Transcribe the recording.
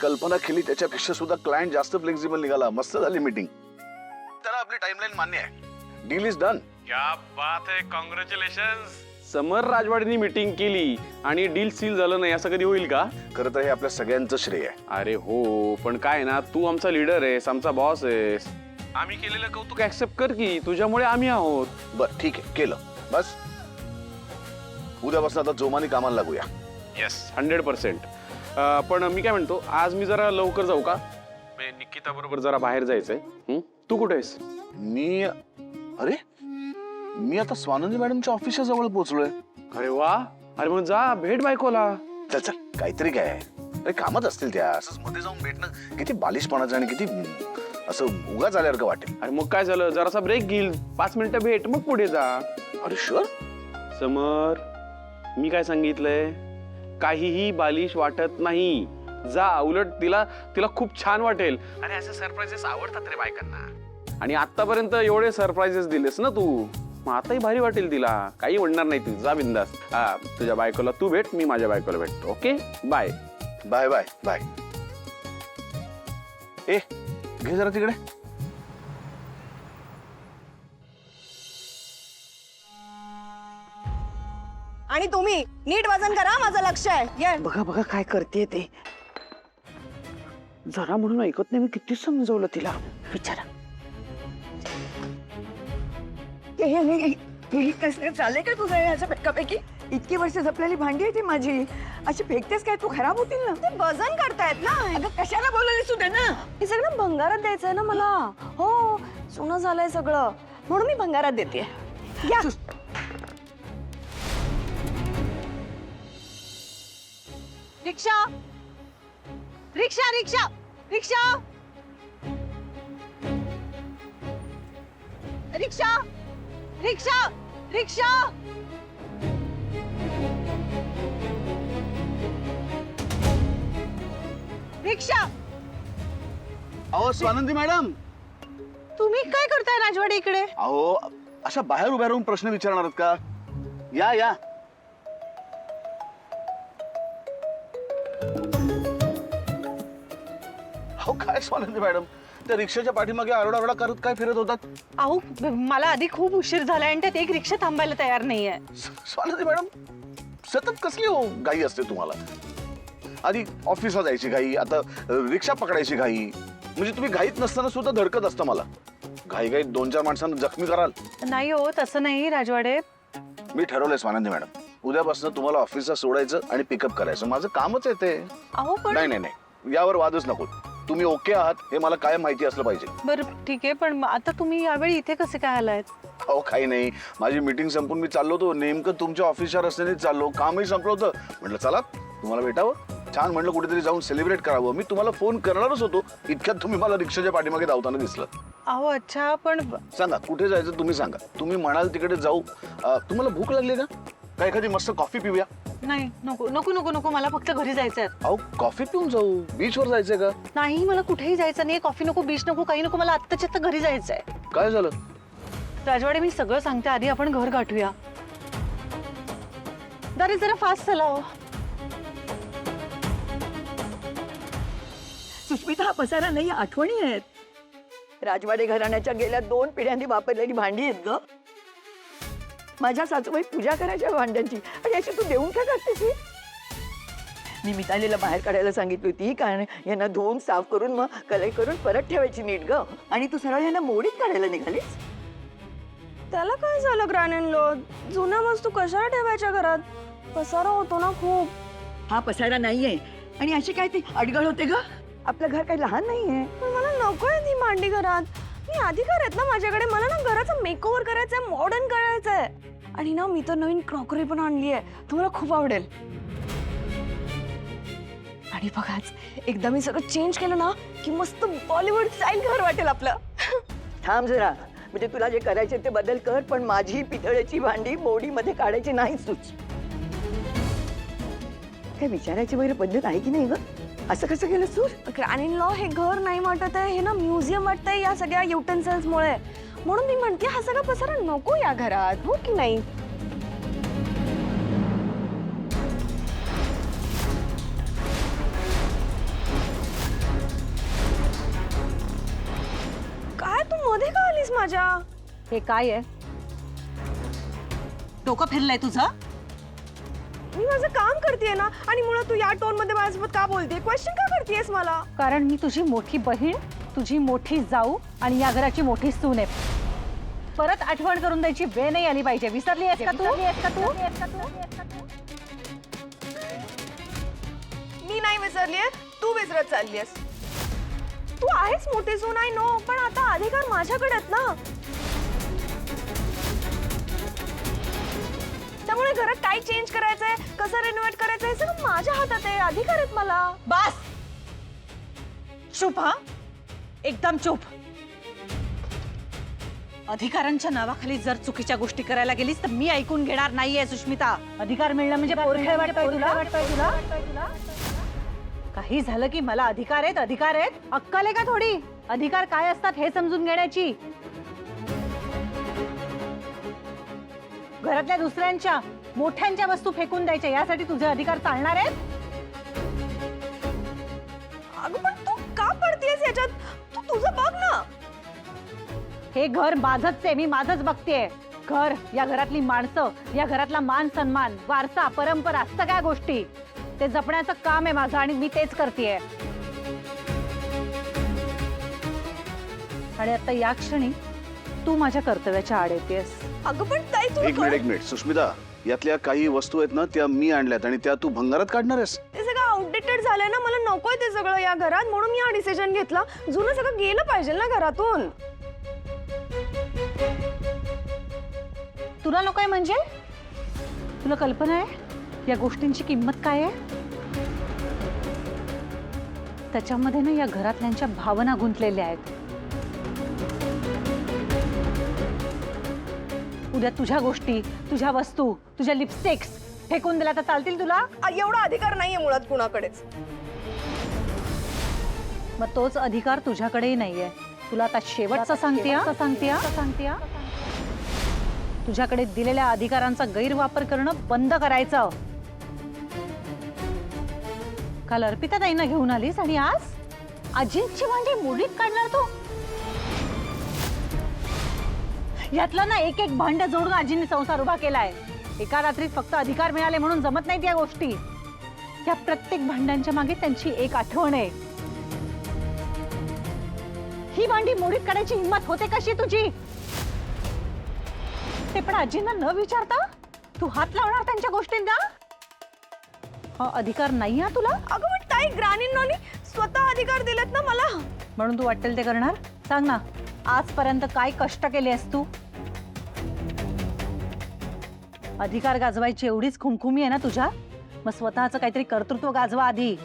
कल्पना केली त्याच्यापेक्षा सुद्धा क्लायंट जास्त फ्लेक्सिबल निघाला. मस्त झाली मीटिंग. त्याला आपली टाइमलाईन मान्य आहे. Deal is done. क्या बात है, कॉंग्रॅच्युलेशन्स. समर राजवाडेंनी मीटिंग केली आणि डील सील झालं नाही असं कधी होईल का? खरं तर हे आपल्या सगळ्यांचं श्रेय आहे. अरे हो, पण काय ना, तू आमचा लीडर आहेस, आमचा बॉस आहेस. आम्ही केलेलं कौतुक ऍक्सेप्ट कर की, तुझ्यामुळे आम्ही आहोत. बरं ठीक आहे, केलं. बस उद्यापासून आता जोमाने कामाला लागूया. येस, 100%. पण मी काय म्हणतो, आज मी जरा लवकर जाऊ का? निकिता बरोबर जरा बाहेर जायचंय. तू कुठे आहेस? मी आता स्वानंदी मॅडमच्या ऑफिसच्या जवळ पोहोचलोय. अरे वा, अरे मग जा भेट बायकोला. चल चल, काहीतरी काय अरे कामच असतील त्या. असंच मध्ये जाऊन भेटणं किती बालिशपणाचं आणि किती असं उगाच आल्यासारखं वाटेल. अरे मग काय झालं, जरासा ब्रेक घेईल, 5 मिनिटं भेट, मग पुढे जा. अरे शुअर? समर, मी काय सांगितलंय, काहीही बालिश वाटत नाही. जा, उलट तिला खूप छान वाटेल. अरे असे सरप्राइजेस आवडतात रे बायकांना. आणि आतापर्यंत एवढे सरप्राइजेस दिलेस ना तू, मग आताही भारी वाटेल तिला. काही म्हणणार नाही ती. जा बिंदास. तुझ्या बायकोला तू भेट, मी माझ्या बायकोला भेटतो. Okay, bye bye bye bye. ए घे जरा तिकडे. आणि तुम्ही नीट वजन करा, माझं लक्ष आहे. ये बघा बघा काय करते ते. जरा म्हणून ऐकत नाही. मी किती समजवलं तिला. विचारा. कसं चाललंय का तुझं ह्याच्या फेकापैकी? इतकी वर्ष जपलेली भांडी आहे ती माझी. अशी फेकतेस काय? तू खराब होतील ना. ते वजन करतायत ना. अगं कशाला बोलवली तू दे ना. हे सगळं भंगारात द्यायचंय ना मला. हो, सोनं झालंय सगळं, म्हणून मी भंगारात देते. या रिक्षा रिक्षा रिक्षा रिक्षा रिक्षा रिक्षा रिक्षा. रिक्षा. अहो स्वानंदी मॅडम, तुम्ही काय करताय राजवाडे इकडे? अहो अशा बाहेर उभ्या राहून प्रश्न विचारणार आहात का? या या. अहो काय स्वानंदी मॅडम, त्या रिक्षाच्या पाठीमागे आरडाओरडा करत काय फिरत होतात? अहो मला आधी खूप उशीर झालाय आणि त्यात एक रिक्षा थांबायला तयार नाहीये. स्वानंदी मॅडम, सतत कसली हो घाई असते तुम्हाला? आधी ऑफिसला जायची घाई, आता रिक्षा पकडायची घाई. म्हणजे तुम्ही घाईत नसताना सुद्धा धडकत असतं मला. घाई घाईत 2-4 माणसांना जखमी कराल. नाही हो, तसं नाही राजवाडे. मी ठरवलंय स्वानंदी मॅडम, उद्यापासून तुम्हाला ऑफिसला सोडायचं आणि पिकअप करायचं. माझं कामच आहे ते. अहो पण नाही नाही नाही, यावर वादच नको. तुम्ही ओके आहात हे मला काय माहिती असलं पाहिजे. बरं ठीक आहे, पण आता तुम्ही यावेळी इथे कसे काय आलायत? अहो काही नाही, माझी मीटिंग संपून मी चाललो होतो. नेमकं तुमच्या ऑफिसच्या रस्त्याने चाललो. कामही संपलं होतं. म्हटलं चला तुम्हाला भेटावं. छान म्हटलं कुठेतरी जाऊन सेलिब्रेट करावं. मी तुम्हाला फोन करणारच होतो, इतक्यात तुम्ही मला रिक्षाच्या पाठीमागे धावताना दिसलं. अहो अच्छा, पण सांगा कुठे जायचं तुम्ही सांगा. तुम्ही म्हणाल तिकडे जाऊ. तुम्हाला भूक लागली का? काय एखादी मस्त कॉफी पिऊया? नाही, नको नको नको नको, मला फक्त घरी जायचंय. अहो कॉफी पिऊन जाऊ. बीचवर जायचंय का? नाही, मला कुठेही जायचं नाही. कॉफी नको, बीच नको, काही नको. मला आत्ताच्या आत्ता घरी जायचंय. काय झालं? राजवाडे मी सगळं सांगते, आधी आपण घर गाठूया. दारी जरा फास्ट चला हो. सुस्मिता, हा पसारा नाही, आठवणी आहेत. राजवाडे घराण्याच्या गेल्या 2 पिढ्यांनी वापरलेली भांडी आहेत ग. माझ्या सासूबाई पूजा करायच्या भांड्यांची, आणि अशी तू देऊन काय टाकतेस? मी मितालीला बाहेर काढायला सांगितली होती, कारण यांना धुवून साफ करून मग कलई करून परत ठेवायची नीट ग. आणि तू सरळ यांना मोडीत काढायला निघालीस. त्याला काय झालं ग्रॅनलो? जुन्या वस्तू कशाला ठेवायच्या घरात? पसारा होतो ना खूप. हा पसारा नाहीये, आणि अशी काय ती अडगळ होते ग. आपलं घर काही लहान नाहीये. पण मला नकोय ती मांडी घरात. मी अधिकार आहेत ना माझ्याकडे. मला ना घराचं मेकओव्हर करायचंय, मॉडर्न करायचंय. आणि ना मी तर नवीन क्रॉकरी पण आणली आहे, तुम्हाला खूप आवडेल. आणि बघाच, एकदा मी सगळं चेंज केलं ना की मस्त बॉलिवूड स्टाईल घर वाटेल आपलं. थांब जरा, म्हणजे तुला जे करायचे ते बदल कर, पण माझी पितळेची भांडी मोडीमध्ये काढायची नाही सूच. काय विचारायची वगैरे पद्धत आहे की नाही ग? असं कसं केलं तू? ग्रॅन लॉ, हे घर नाही वाटत आहे, हे ना म्युझियम वाटतंय या सगळ्या युटेन्सिल्स मुळे. म्हणून मी म्हणते हा सगळा पसारा नको या घरात, हो की नाही? माझ्या. हे काय आहे? डोकं फिरलंय तुझं? मी माझं काम करतेय ना, आणि मुळात तू या टोन मध्ये माझ्यासोबत का बोलते? क्वेश्चन का करतेयस मला? कारण मी तुझी मोठी बहीण, तुझी मोठी जाऊ आणि या घराची मोठी सून आहे. परत आठवण करून द्यायची वेळ नाही आली पाहिजे. विसरली आहेस का तू? मी नाही विसरलीये, तू विसरत चाललीयस. तू आहेस मोठी सून, आय नो, पण आता अधिकार माझ्याकडे आहेत ना. त्यामुळे घरात काय चेंज करायचंय, कसं रिनोव्हेट करायचंय, सगळं माझ्या हातात आहे. अधिकार आहेत मला. बस चुप. हा, एकदम चुप. अधिकारांच्या नावाखाली जर चुकीच्या गोष्टी करायला गेलीस तर मी ऐकून घेणार नाहीये सुष्मिता. अधिकार मिळणं म्हणजे पोरखेळ वाटतोय तुला? काही झालं की मला अधिकार आहेत, अधिकार आहेत. अक्कल आहे का थोडी? अधिकार काय असतात हे समजून घेण्याची. घरातल्या दुसऱ्यांच्या मोठ्यांच्या वस्तू फेकून द्यायच्या यासाठी तुझे अधिकार चालणार आहेत? अगं पण तू का पडतेयस याच्यात? तू तुझं बघ ना. हे घर माझंच आहे, मी माझंच बघतेय. घर, या घरातली माणसं, या घरातला मान सन्मान, वारसा, परंपरा, सगळ्या गोष्टी ते जपण्याचं काम आहे माझं आणि मी तेच करतेय. आणि आता या क्षणी तू माझ्या कर्तव्याच्या आड येतेस. अगं पण ताई तू एक मिनिट सुष्मिता, यातल्या काही वस्तू आहेत ना त्या मी आणल्यात आणि त्या तू भंगारात काढणार आहेस? ते सगळं आउटडेटेड झालंय ना, मला नकोय ते सगळं या घरात, म्हणून मी हा डिसिजन घेतला. जुनं सगळं गेलं पाहिजे ना घरातून. तुला नकोय म्हणजे? तुला कल्पना आहे या गोष्टींची किंमत काय आहे? त्याच्यामध्ये ना या घरातल्यांच्या भावना गुंतलेल्या आहेत. उद्या तुझ्या गोष्टी, तुझ्या वस्तू, तुझ्या लिपस्टिक्स फेकून दिल्या तर चालतील तुला? एवढा अधिकार नाहीये मुळात कुणाकडेच. मग तोच अधिकार तुझ्याकडेही नाहीये. तुला आता शेवटचा सांगते. तुझ्याकडे दिलेल्या अधिकारांचा गैरवापर करणं बंद करायचं. काल अर्पिता ताईंना घेऊन आलीस आणि आज अजितची भांडी मोडीत काढणार तू? यातलं ना एक एक भांड जोडून आजींनी संसार उभा केलाय. एका रात्रीत फक्त अधिकार मिळाले म्हणून जमत नाहीत या गोष्टी. या प्रत्येक भांड्यांच्या मागे त्यांची एक आठवण आहे. ही भांडी मोडीत काढायची हिंमत होते कशी तुझी? ते पण आजींना न विचारता तू हात लावणार त्यांच्या गोष्टींना? हा अधिकार नाही हा तुला? अगं पण ताई, ग्रानींनी स्वतः अधिकार दिलेत ना मला. म्हणून तू वाटेल ते करणार? सांग ना, आजपर्यंत काय कष्ट केले आहेस तू? अधिकार गाजवायची एवढीच खुमखुमी आहे ना तुझ्या? मग स्वतःचं काहीतरी कर्तृत्व गाजवा आधी.